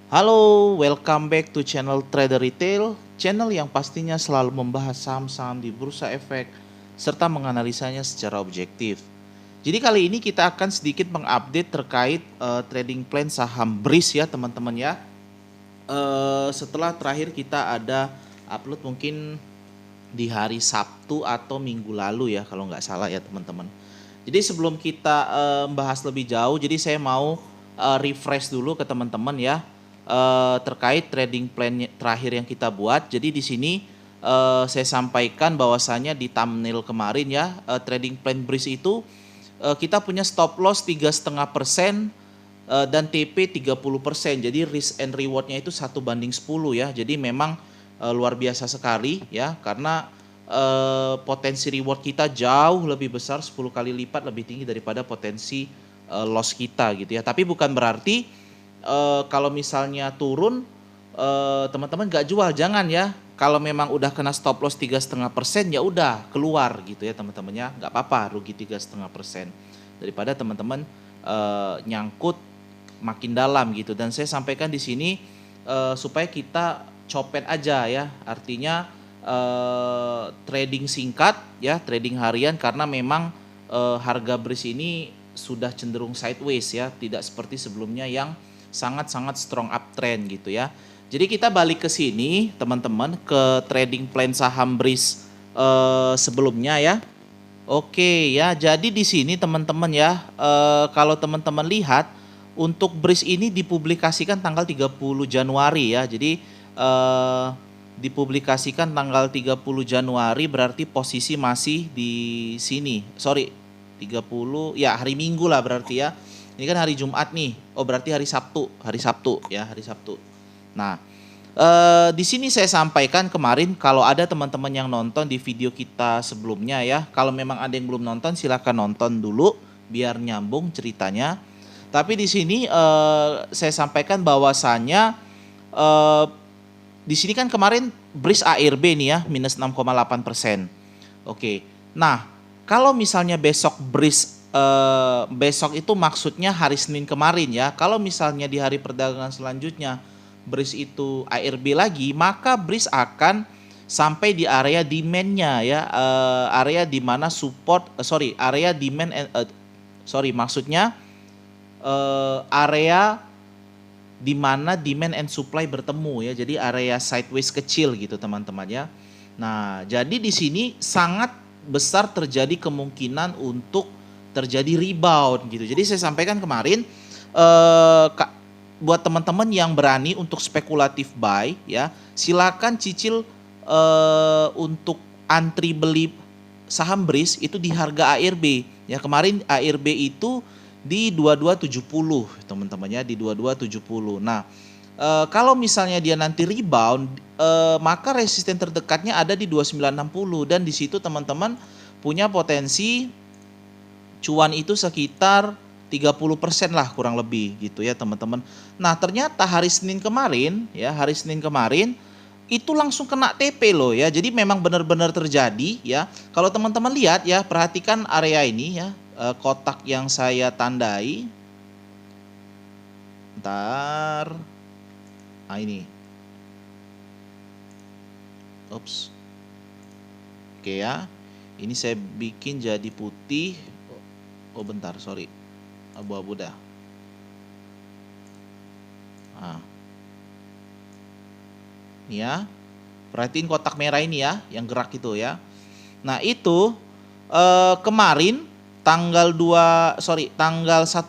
Halo, welcome back to channel Trader Retail, channel yang pastinya selalu membahas saham-saham di bursa efek serta menganalisanya secara objektif. Jadi kali ini kita akan sedikit mengupdate terkait trading plan saham BRIS ya teman-teman ya. Setelah terakhir kita ada upload mungkin di hari Sabtu atau Minggu lalu ya kalau nggak salah ya teman-teman. Jadi sebelum kita bahas lebih jauh, jadi saya mau refresh dulu ke teman-teman ya terkait trading plan terakhir yang kita buat. Jadi di sini saya sampaikan bahwasanya di thumbnail kemarin ya trading plan BRIS itu kita punya stop loss 3,5% dan TP 30%. Jadi risk and rewardnya itu 1:10 ya. Jadi memang luar biasa sekali ya karena potensi reward kita jauh lebih besar 10 kali lipat lebih tinggi daripada potensi loss kita gitu ya. Tapi bukan berarti kalau misalnya turun teman-teman nggak jual, jangan ya. Kalau memang udah kena stop loss 3,5% ya udah keluar gitu ya teman-teman ya, nggak apa-apa rugi 3,5% daripada teman-teman nyangkut makin dalam gitu. Dan saya sampaikan di sini supaya kita copet aja ya, artinya trading singkat ya, trading harian karena memang harga BRIS ini sudah cenderung sideways ya, tidak seperti sebelumnya yang sangat-sangat strong uptrend gitu ya. Jadi kita balik ke sini teman-teman ke trading plan saham BRIS sebelumnya ya. Oke ya, jadi di sini teman-teman ya, kalau teman-teman lihat untuk BRIS ini dipublikasikan tanggal 30 Januari ya. Jadi dipublikasikan tanggal 30 Januari berarti posisi masih di sini. Sorry, 30 ya hari Minggu lah berarti ya. Ini kan hari Jumat nih. Oh, berarti hari Sabtu ya, hari Sabtu. Nah, di sini saya sampaikan kemarin kalau ada teman-teman yang nonton di video kita sebelumnya ya, kalau memang ada yang belum nonton silahkan nonton dulu biar nyambung ceritanya. Tapi di sini saya sampaikan bahwasannya di sini kan kemarin BRIS ARB nih ya minus 6,8%. Oke. Nah, kalau misalnya besok BRIS besok itu maksudnya hari Senin kemarin ya. Kalau misalnya di hari perdagangan selanjutnya BRIS itu ARB lagi, maka BRIS akan sampai di area demand-nya ya, area di mana support area demand maksudnya area di mana demand and supply bertemu ya. Jadi area sideways kecil gitu teman-teman ya. Nah, jadi di sini sangat besar terjadi kemungkinan untuk terjadi rebound gitu. Jadi saya sampaikan kemarin buat teman-teman yang berani untuk spekulatif buy ya, silakan cicil untuk antri beli saham BRIS itu di harga ARB. Ya, kemarin ARB itu di 2270 teman-teman ya, di 2270. Nah, kalau misalnya dia nanti rebound maka resisten terdekatnya ada di 2960 dan di situ teman-teman punya potensi cuan itu sekitar 30% lah kurang lebih gitu ya teman-teman. Nah, ternyata hari Senin kemarin itu langsung kena TP loh ya. Jadi memang benar-benar terjadi ya. Kalau teman-teman lihat ya, perhatikan area ini ya, kotak yang saya tandai. Ntar. Nah, ini. Ups. Oke ya. Ini saya bikin jadi putih. Oh bentar, sorry, abu-abu dah. Nah, ini ya, perhatiin kotak merah ini ya, yang gerak itu ya. Nah itu kemarin tanggal 1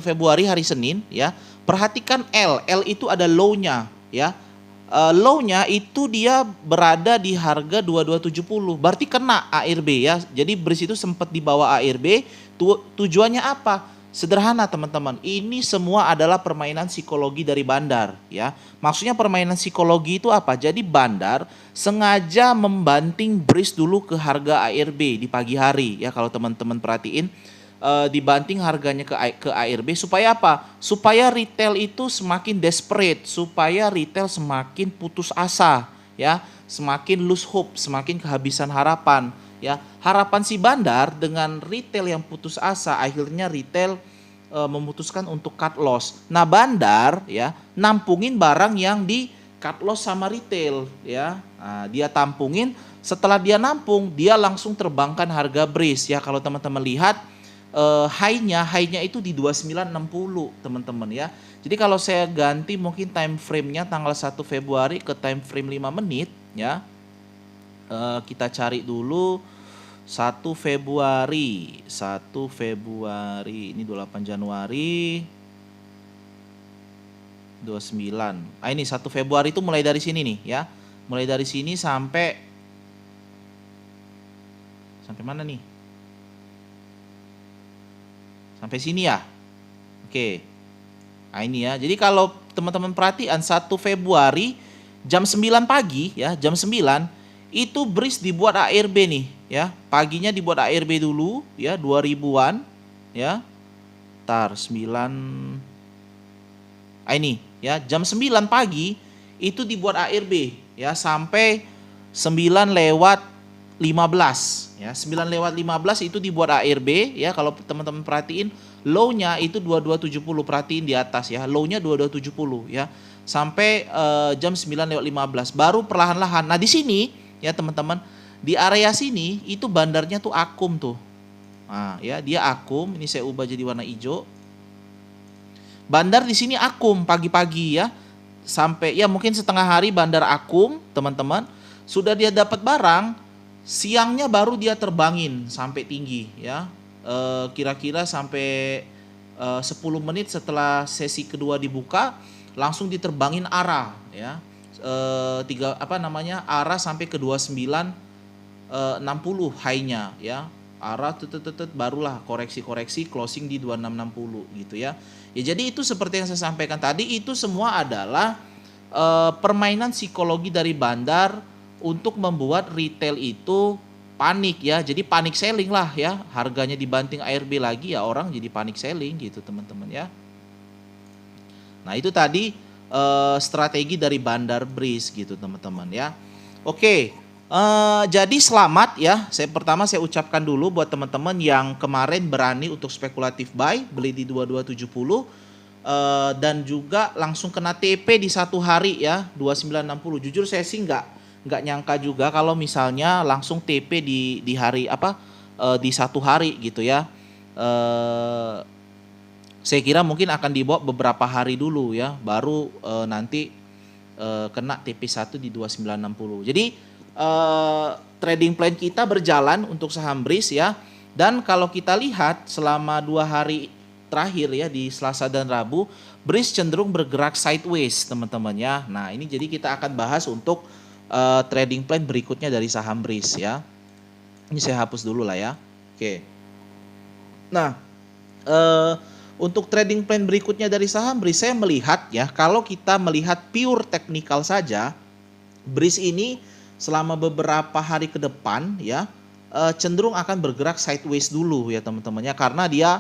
Februari hari Senin ya, perhatikan L itu ada low-nya ya. Low-nya itu dia berada di harga 2270, berarti kena ARB ya. Jadi BRIS itu sempat di bawah ARB. Tujuannya apa? Sederhana teman-teman, ini semua adalah permainan psikologi dari bandar ya. Maksudnya permainan psikologi itu apa? Jadi bandar sengaja membanting BRIS dulu ke harga ARB di pagi hari ya. Kalau teman-teman perhatiin dibanting harganya ke ARB supaya apa? Supaya retail itu semakin desperate, supaya retail semakin putus asa ya, semakin lose hope, semakin kehabisan harapan ya. Harapan si bandar dengan retail yang putus asa, akhirnya retail memutuskan untuk cut loss. Nah, bandar ya nampungin barang yang di cut loss sama retail ya. Nah, dia tampungin, setelah dia nampung dia langsung terbangkan harga BRIS ya. Kalau teman-teman lihat high-nya itu di 2960 teman-teman ya. Jadi kalau saya ganti mungkin time frame-nya tanggal 1 Februari ke time frame 5 menit ya. Kita cari dulu 1 Februari, ini 28 Januari 29. Ini 1 Februari itu mulai dari sini nih ya. Mulai dari sini sampai mana nih? Sampai sini ya. Oke. Nah, ini ya. Jadi kalau teman-teman perhatian 1 Februari jam 9 pagi ya, jam 9 itu BRIS dibuat ARB nih ya. Paginya dibuat ARB dulu ya 2000-an ya. 9. Ini ya, jam 9 pagi itu dibuat ARB ya sampai 9 lewat 15 ya. 9 lewat 15 itu dibuat ARB ya. Kalau teman-teman perhatiin low-nya itu 2270, perhatiin di atas ya. Low-nya 2270 ya. Sampai jam 9 lewat 15 baru perlahan-lahan. Nah, di sini ya teman-teman, di area sini itu bandarnya tuh akum tuh. Nah, ya dia akum. Ini saya ubah jadi warna hijau. Bandar di sini akum pagi-pagi ya. Sampai ya mungkin setengah hari bandar akum, teman-teman. Sudah dia dapat barang, siangnya baru dia terbangin sampai tinggi ya. Kira-kira sampai 10 menit setelah sesi kedua dibuka langsung diterbangin arah ya. Arah sampai ke 2960 high-nya ya. Arah barulah koreksi-koreksi closing di 2660 gitu ya. Ya jadi itu seperti yang saya sampaikan tadi, itu semua adalah permainan psikologi dari bandar untuk membuat retail itu panik ya. Jadi panik selling lah ya. Harganya dibanting ARB lagi ya, orang jadi panik selling gitu teman-teman ya. Nah, itu tadi strategi dari bandar BRIS gitu teman-teman ya. Oke, jadi selamat ya. Saya ucapkan dulu buat teman-teman yang kemarin berani untuk spekulatif buy, beli di 2270 dan juga langsung kena TP di satu hari ya 2960. Jujur saya sih nggak nyangka juga kalau misalnya langsung TP di hari di satu hari gitu ya. Saya kira mungkin akan dibawa beberapa hari dulu ya, baru nanti kena TP1 di 2960. Jadi trading plan kita berjalan untuk saham BRIS ya. Dan kalau kita lihat selama 2 hari terakhir ya, di Selasa dan Rabu, BRIS cenderung bergerak sideways teman-teman ya. Nah, ini jadi kita akan bahas untuk trading plan berikutnya dari saham BRIS ya. Ini saya hapus dulu lah ya. Oke. Nah, untuk trading plan berikutnya dari saham BRIS, saya melihat ya, kalau kita melihat pure technical saja, BRIS ini selama beberapa hari ke depan ya cenderung akan bergerak sideways dulu ya teman-teman ya, karena dia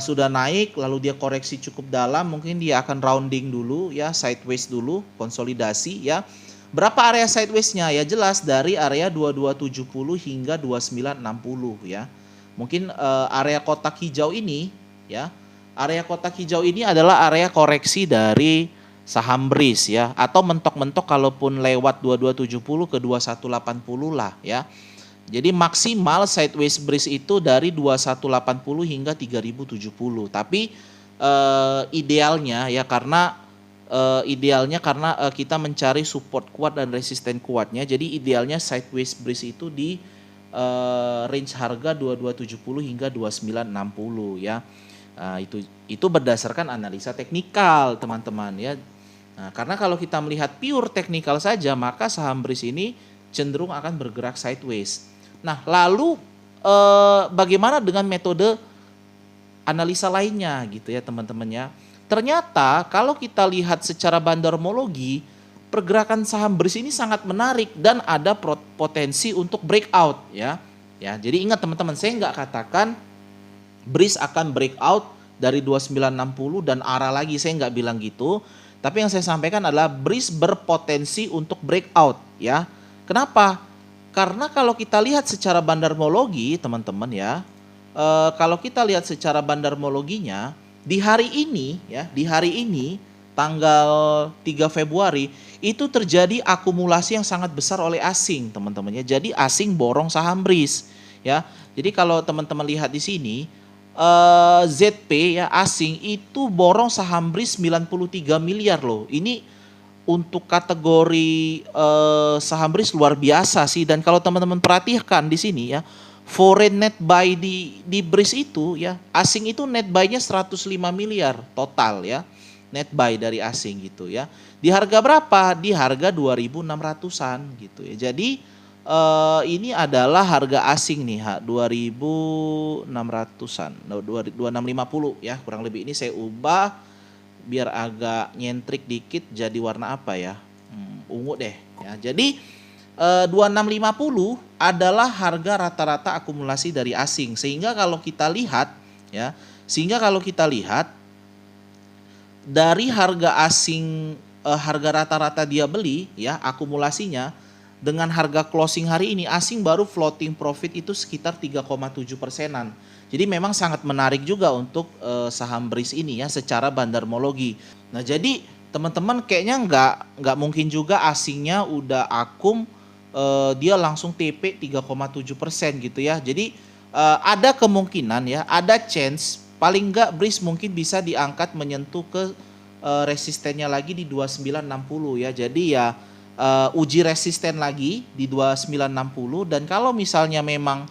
sudah naik lalu dia koreksi cukup dalam, mungkin dia akan rounding dulu ya, sideways dulu, konsolidasi ya. Berapa area sideways-nya? Ya jelas dari area 2270 hingga 2960 ya. Mungkin area kotak hijau ini ya. Area kotak hijau ini adalah area koreksi dari saham BRIS ya, atau mentok-mentok kalaupun lewat 2270 ke 2180 lah ya. Jadi maksimal sideways BRIS itu dari 2180 hingga 3070. Tapi idealnya karena kita mencari support kuat dan resisten kuatnya. Jadi idealnya sideways BRIS itu di range harga 2270 hingga 2960 ya. Itu berdasarkan analisa teknikal teman-teman ya. Nah, karena kalau kita melihat pure teknikal saja, maka saham BRIS ini cenderung akan bergerak sideways. Nah, lalu bagaimana dengan metode analisa lainnya gitu ya teman-teman ya. Ternyata kalau kita lihat secara bandarmologi, pergerakan saham BRIS ini sangat menarik dan ada potensi untuk breakout ya. Ya, jadi ingat teman-teman, saya nggak katakan BRIS akan breakout dari 2960 dan arah lagi, saya nggak bilang gitu. Tapi yang saya sampaikan adalah BRIS berpotensi untuk breakout ya. Kenapa? Karena kalau kita lihat secara bandarmologi teman-teman ya, kalau kita lihat secara bandarmologinya, Di hari ini ya, di hari ini tanggal 3 Februari itu terjadi akumulasi yang sangat besar oleh asing, teman-teman ya. Jadi asing borong saham BRIS ya. Jadi kalau teman-teman lihat di sini ZP ya asing itu borong saham BRIS 93 miliar loh. Ini untuk kategori saham BRIS luar biasa sih. Dan kalau teman-teman perhatikan di sini ya, foreign net buy di BRIS itu ya, asing itu net buy-nya 105 miliar total ya. Net buy dari asing gitu ya. Di harga berapa? Di harga 2.600-an gitu ya. Jadi ini adalah harga asing nih, 2.600-an, 2.650 ya kurang lebih. Ini saya ubah biar agak nyentrik dikit jadi warna apa ya? Ungu deh ya. Jadi 2650 adalah harga rata-rata akumulasi dari asing. Sehingga kalau kita lihat ya, dari harga asing, harga rata-rata dia beli ya akumulasinya dengan harga closing hari ini, asing baru floating profit itu sekitar 3,7%-an. Jadi memang sangat menarik juga untuk saham BRIS ini ya secara bandarmologi. Nah jadi teman-teman kayaknya nggak mungkin juga asingnya udah akum dia langsung TP 3,7% gitu ya. Jadi ada kemungkinan ya, ada chance paling nggak BRIS mungkin bisa diangkat menyentuh ke resistennya lagi di 2960 ya. Jadi ya uji resisten lagi di 2960, dan kalau misalnya memang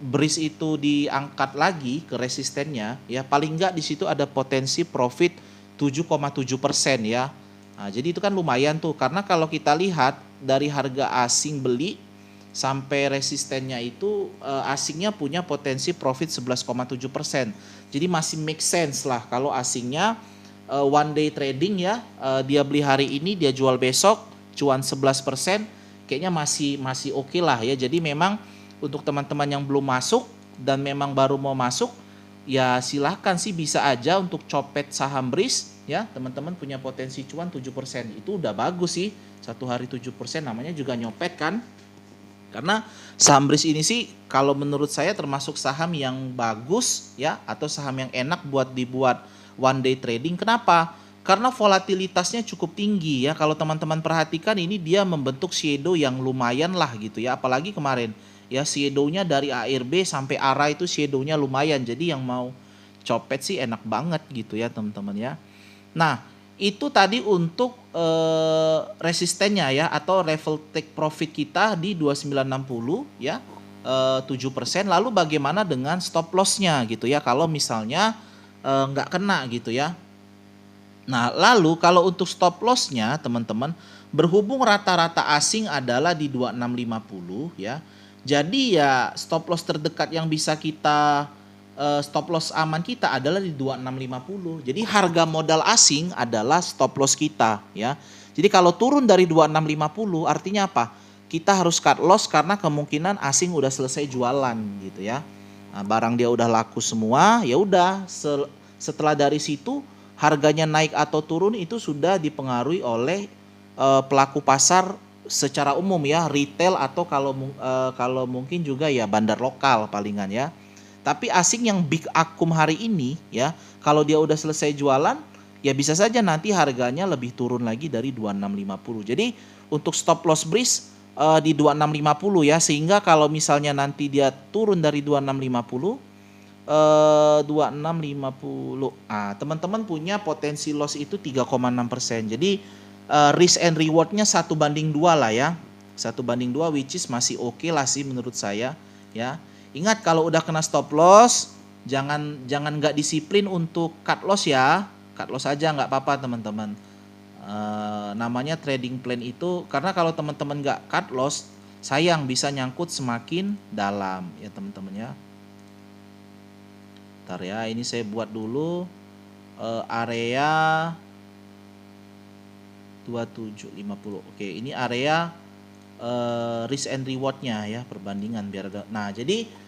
BRIS itu diangkat lagi ke resistennya ya, paling nggak di situ ada potensi profit 7,7% ya. Nah, jadi itu kan lumayan tuh, karena kalau kita lihat dari harga asing beli sampai resistennya itu asingnya punya potensi profit 11,7%. Jadi masih make sense lah kalau asingnya one day trading ya, dia beli hari ini dia jual besok cuan 11%, kayaknya masih oke lah ya. Jadi memang untuk teman-teman yang belum masuk dan memang baru mau masuk ya silahkan sih, bisa aja untuk copet saham BRIS ya. Teman-teman punya potensi cuan 7%, itu udah bagus sih. Satu hari 7% namanya juga nyopet kan. Karena saham BRIS ini sih kalau menurut saya termasuk saham yang bagus ya, atau saham yang enak buat dibuat one day trading. Kenapa? Karena volatilitasnya cukup tinggi ya. Kalau teman-teman perhatikan ini dia membentuk shadow yang lumayan lah gitu ya. Apalagi kemarin ya shadownya dari ARB sampai ARA itu shadownya lumayan. Jadi yang mau copet sih enak banget gitu ya teman-teman ya. Nah itu tadi untuk resistennya ya, atau level take profit kita di 2960 ya, 7%. Lalu bagaimana dengan stop lossnya gitu ya kalau misalnya nggak kena gitu ya. Nah lalu kalau untuk stop lossnya teman-teman, berhubung rata-rata asing adalah di 2650 ya, jadi ya stop loss terdekat yang bisa kita stop loss aman kita adalah di 2650. Jadi harga modal asing adalah stop loss kita ya. Jadi kalau turun dari 2650 artinya apa? Kita harus cut loss karena kemungkinan asing udah selesai jualan gitu ya. Nah, barang dia udah laku semua, ya udah setelah dari situ harganya naik atau turun itu sudah dipengaruhi oleh pelaku pasar secara umum ya, retail atau kalau mungkin juga ya bandar lokal palingan ya. Tapi asing yang big akum hari ini ya, kalau dia udah selesai jualan ya bisa saja nanti harganya lebih turun lagi dari 2650. Jadi untuk stop loss BRIS di 2650 ya, sehingga kalau misalnya nanti dia turun dari 2650 2650, teman-teman punya potensi loss itu 3,6%. Jadi risk and rewardnya 1:2 lah ya, 1:2, which is masih oke lah sih menurut saya ya. Ingat kalau udah kena stop loss jangan nggak disiplin untuk cut loss ya, cut loss aja nggak apa-apa teman-teman. Namanya trading plan itu, karena kalau teman-teman nggak cut loss sayang bisa nyangkut semakin dalam ya teman-teman ya. Bentar ya, ini saya buat dulu area 2750. Oke, ini area risk and rewardnya ya, perbandingan biar ada. Nah jadi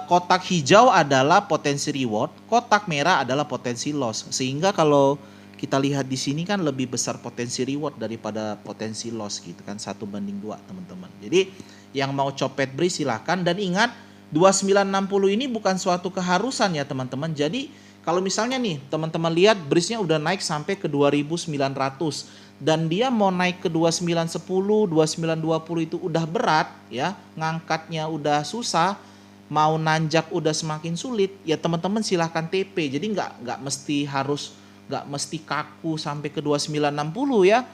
kotak hijau adalah potensi reward, kotak merah adalah potensi loss. Sehingga kalau kita lihat di sini kan lebih besar potensi reward daripada potensi loss gitu kan, 1:2 teman-teman. Jadi yang mau copet BRIS silahkan, dan ingat 2960 ini bukan suatu keharusan ya teman-teman. Jadi kalau misalnya nih teman-teman lihat BRIS-nya udah naik sampai ke 2900 dan dia mau naik ke 2910, 2920 itu udah berat ya, ngangkatnya udah susah, mau nanjak udah semakin sulit, ya teman-teman silahkan TP. Jadi nggak mesti kaku sampai ke 2960 ya.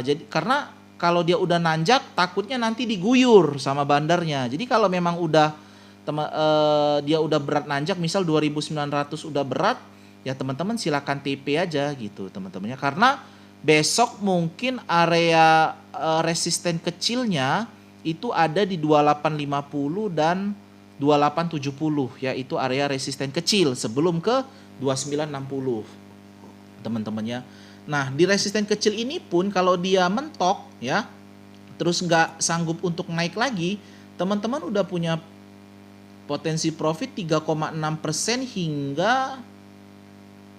Jadi karena kalau dia udah nanjak takutnya nanti diguyur sama bandarnya. Jadi kalau memang dia udah berat nanjak, misal 2900 udah berat, ya teman-teman silakan TP aja gitu teman-temannya. Karena besok mungkin area resisten kecilnya itu ada di 2850 dan 2870 ya, itu area resisten kecil sebelum ke 2960 teman-temannya. Nah, di resisten kecil ini pun kalau dia mentok ya, terus nggak sanggup untuk naik lagi, teman-teman udah punya potensi profit 3,6% hingga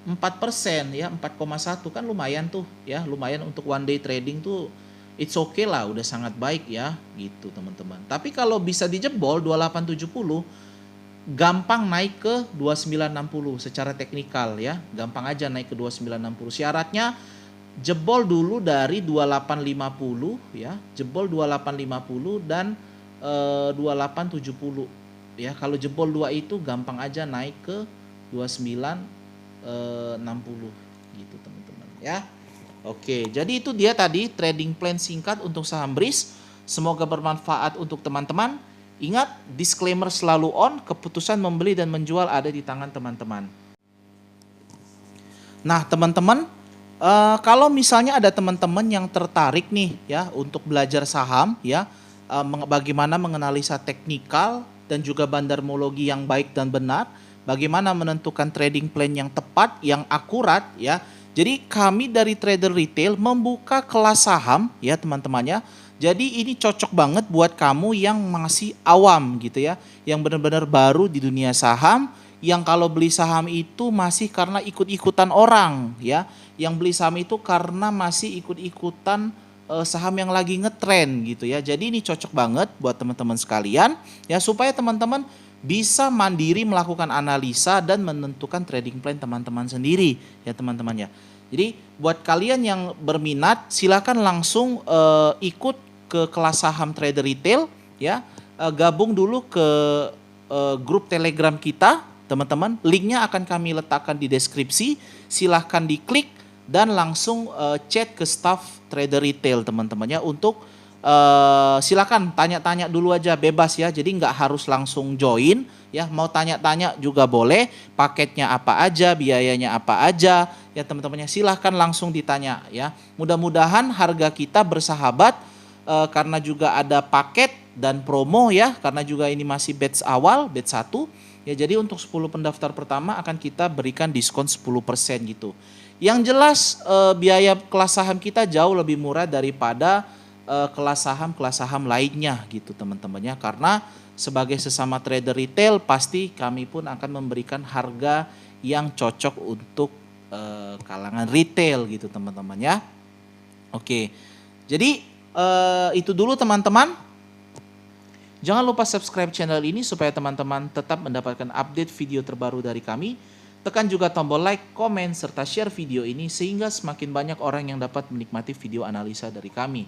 4% ya, 4,1 kan lumayan tuh ya, lumayan untuk one day trading tuh, it's okay lah, udah sangat baik ya gitu teman-teman. Tapi kalau bisa dijebol 2870, gampang naik ke 2960 secara teknikal ya, gampang aja naik ke 2960. Syaratnya jebol dulu dari 2850 ya, jebol 2850 dan 2870 ya. Kalau jebol 2 itu gampang aja naik ke 2960 gitu teman-teman ya. Oke, jadi itu dia tadi trading plan singkat untuk saham BRIS. Semoga bermanfaat untuk teman-teman. Ingat, disclaimer selalu on, keputusan membeli dan menjual ada di tangan teman-teman. Nah teman-teman, kalau misalnya ada teman-teman yang tertarik nih ya untuk belajar saham ya, bagaimana menganalisa teknikal dan juga bandarmologi yang baik dan benar, bagaimana menentukan trading plan yang tepat, yang akurat ya. Jadi kami dari Trader Retail membuka kelas saham ya teman-temannya. Jadi ini cocok banget buat kamu yang masih awam gitu ya, yang benar-benar baru di dunia saham, yang kalau beli saham itu masih karena ikut-ikutan orang ya, yang beli saham itu karena masih ikut-ikutan saham yang lagi ngetren gitu ya. Jadi ini cocok banget buat teman-teman sekalian ya, supaya teman-teman bisa mandiri melakukan analisa dan menentukan trading plan teman-teman sendiri ya teman-teman ya. Jadi buat kalian yang berminat silakan langsung ikut ke kelas saham Trader Retail ya, gabung dulu ke grup Telegram kita teman-teman. Linknya akan kami letakkan di deskripsi, silahkan diklik dan langsung chat ke staff Trader Retail teman-temannya untuk silakan tanya-tanya dulu aja, bebas ya. Jadi nggak harus langsung join ya, mau tanya-tanya juga boleh, paketnya apa aja, biayanya apa aja ya teman-temannya, silahkan langsung ditanya ya. Mudah-mudahan harga kita bersahabat karena juga ada paket dan promo ya, karena juga ini masih batch awal, batch 1 ya. Jadi untuk 10 pendaftar pertama akan kita berikan diskon 10% gitu. Yang jelas biaya kelas saham kita jauh lebih murah daripada kelas saham lainnya gitu teman-temannya, karena sebagai sesama trader retail pasti kami pun akan memberikan harga yang cocok untuk kalangan retail gitu teman-teman ya. Oke, jadi itu dulu teman-teman. Jangan lupa subscribe channel ini supaya teman-teman tetap mendapatkan update video terbaru dari kami. Tekan juga tombol like, komen, serta share video ini sehingga semakin banyak orang yang dapat menikmati video analisa dari kami.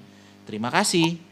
Terima kasih.